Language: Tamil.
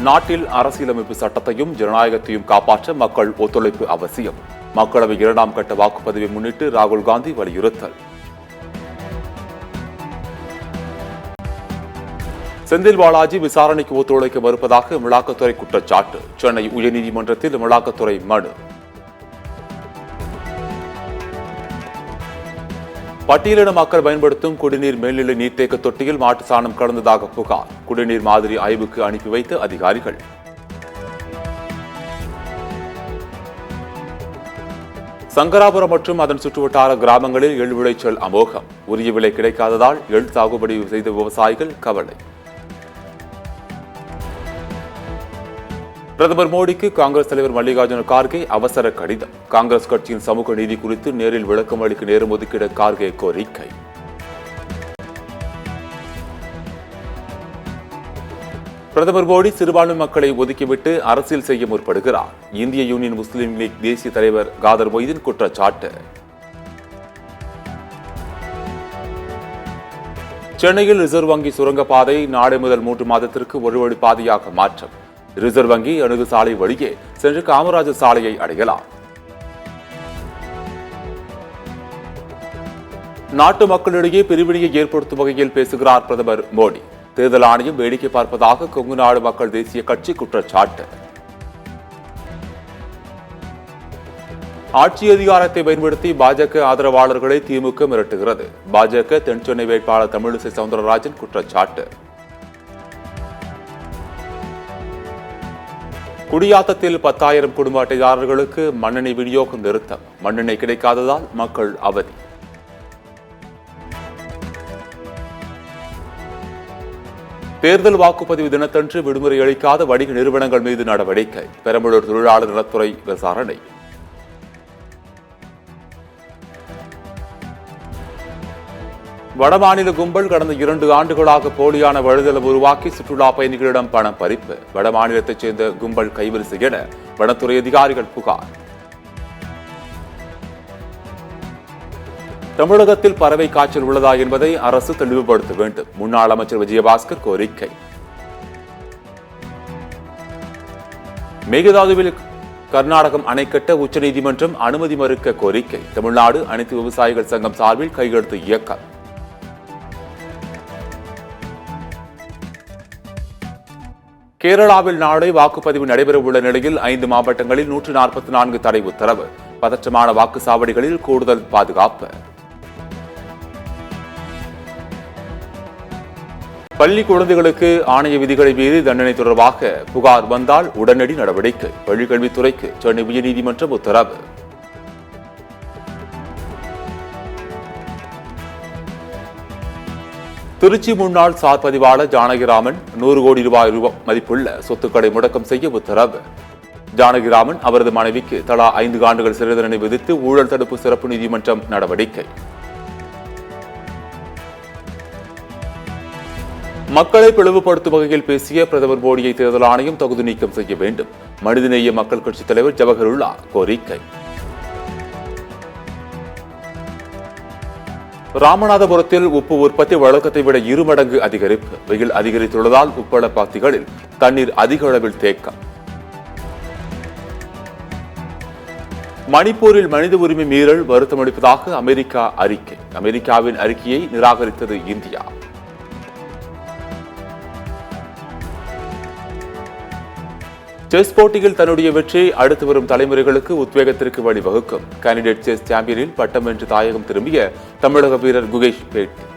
நாட்டில் அரசியலமைப்பு சட்டத்தையும் ஜனநாயகத்தையும் காப்பாற்ற மக்கள் ஒத்துழைப்பு அவசியம். மக்களவை 2ஆம் கட்ட வாக்குப்பதிவை முன்னிட்டு ராகுல் காந்தி வலியுறுத்தல். செந்தில் பாலாஜி விசாரணைக்கு ஒத்துழைக்க மறுப்பதாக அமலாக்கத்துறை குற்றச்சாட்டு. சென்னை உயர்நீதிமன்றத்தில் அமலாக்கத்துறை மனு. பட்டியலின மக்கள் பயன்படுத்தும் குடிநீர் மேல்நிலை நீர்த்தேக்க தொட்டியில் மாட்டு சாணம் கலந்ததாக புகார். குடிநீர் மாதிரி ஆய்வுக்கு அனுப்பி வைத்த அதிகாரிகள். சங்கராபுரம் மற்றும் அதன் சுற்றுவட்டார கிராமங்களில் எள் விளைச்சல் அமோகம். உரிய விலை கிடைக்காததால் எள் சாகுபடி செய்த விவசாயிகள் கவலை. பிரதமர் மோடிக்கு காங்கிரஸ் தலைவர் மல்லிகார்ஜுன கார்கே அவசர கடிதம். காங்கிரஸ் கட்சியின் சமூக நீதி குறித்து நேரில் விளக்கம் அளிக்க நேரம் ஒதுக்கிட கார்கே கோரிக்கை. பிரதமர் மோடி சிறுபான்மை மக்களை ஒதுக்கிவிட்டு அரசியல் செய்ய முற்படுகிறார். இந்திய யூனியன் முஸ்லீம் லீக் தேசிய தலைவர் காதர் மொய்தீன் குற்றச்சாட்டு. சென்னையில் ரிசர்வ் வங்கி சுரங்கப்பாதை நாளை முதல் 3 மாதத்திற்கு ஒரு வழி பாதையாக மாற்றம். ரிசர்வ் வங்கி அணுகு சாலை வழியே சென்று காமராஜர் சாலையை அடையலாம். நாட்டு மக்களிடையே பிரிவினையை ஏற்படுத்தும் வகையில் பேசுகிறார் பிரதமர் மோடி. தேர்தல் ஆணையம் வேடிக்கை பார்ப்பதாக கொங்கு நாடு மக்கள் தேசிய கட்சி குற்றச்சாட்டு. ஆட்சி அதிகாரத்தை பயன்படுத்தி பாஜக ஆதரவாளர்களை திமுக மிரட்டுகிறது. பாஜக தென்சென்னை வேட்பாளர் தமிழிசை சவுந்தரராஜன் குற்றச்சாட்டு. குடியாத்தத்தில் 10,000 குடும்ப அட்டைதாரர்களுக்கு மண்ணெண்ணெய் விநியோகம் நிறுத்தம். மண்ணெண்ணெய் கிடைக்காததால் மக்கள் அவதி. தேர்தல் வாக்குப்பதிவு தினத்தன்று விடுமுறை அளிக்காத வணிக நிறுவனங்கள் மீது நடவடிக்கை. பெரம்பலூர் தொழிலாளர் நலத்துறை விசாரணை. வடமாநில கும்பல் கடந்த 2 ஆண்டுகளாக போலியான வழிதளம் உருவாக்கி சுற்றுலா பயணிகளிடம் பணம் பறிப்பு. வடமாநிலத்தைச் சேர்ந்த கும்பல் கைவரிசை என வனத்துறை அதிகாரிகள் புகார். தமிழகத்தில் பறவை காய்ச்சல் உள்ளதா என்பதை அரசு தெளிவுபடுத்த வேண்டும். முன்னாள் அமைச்சர் விஜயபாஸ்கர் கோரிக்கை. மேகதாதுவில் கர்நாடகம் அணை கட்ட உச்சநீதிமன்றம் அனுமதி மறுக்க கோரிக்கை. தமிழ்நாடு அனைத்து விவசாயிகள் சங்கம் சார்பில் கையெழுத்து இயக்கம். கேரளாவில் நாளை வாக்குப்பதிவு நடைபெறவுள்ள நிலையில் 5 மாவட்டங்களில் 144 தடை உத்தரவு. பதற்றமான வாக்குச்சாவடிகளில் கூடுதல் பாதுகாப்பு. பள்ளி குழந்தைகளுக்கு ஆணைய விதிகளை மீறி தண்டனை தொடர்பாக புகார் வந்தால் உடனடி நடவடிக்கை. பள்ளிக்கல்வித்துறைக்கு சென்னை உயர்நீதிமன்றம் உத்தரவு. திருச்சி முன்னாள் சார் பதிவாளர் ஜானகிராமன் 100 கோடி ரூபாய் மதிப்புள்ள சொத்துக்களை முடக்கம் செய்ய உத்தரவு. ஜானகிராமன் அவரது மனைவிக்கு தலா 5 ஆண்டுகள் சிறை தண்டனை விதித்து ஊழல் தடுப்பு சிறப்பு நீதிமன்றம் நடவடிக்கை. மக்களை பிளவுபடுத்தும் வகையில் பேசிய பிரதமர் மோடியை தேர்தல் ஆணையம் தகுதி நீக்கம் செய்ய வேண்டும். மனிதநேய மக்கள் கட்சித் தலைவர் ஜவஹருல்லா கோரிக்கை. ராமநாதபுரத்தில் உப்பு உற்பத்தி வழக்கத்தை விட 2 மடங்கு அதிகரிப்பு. வெயில் அதிகரித்துள்ளதால் உப்பள பாத்திகளில் தண்ணீர் அதிக அளவில் தேக்கம். மணிப்பூரில் மனித உரிமை மீறல் வருத்தமளிப்பதாக அமெரிக்கா அறிக்கை. அமெரிக்காவின் அறிக்கையை நிராகரித்தது இந்தியா. செஸ் போட்டியில் தன்னுடைய வெற்றி அடுத்து வரும் தலைமுறைகளுக்கு உத்வேகத்திற்கு வழிவகுக்கும். கேண்டிடேட் செஸ் சாம்பியனில் பட்டம் வென்று தாயகம் திரும்பிய தமிழக வீரர் குகேஷ் பேட்டி.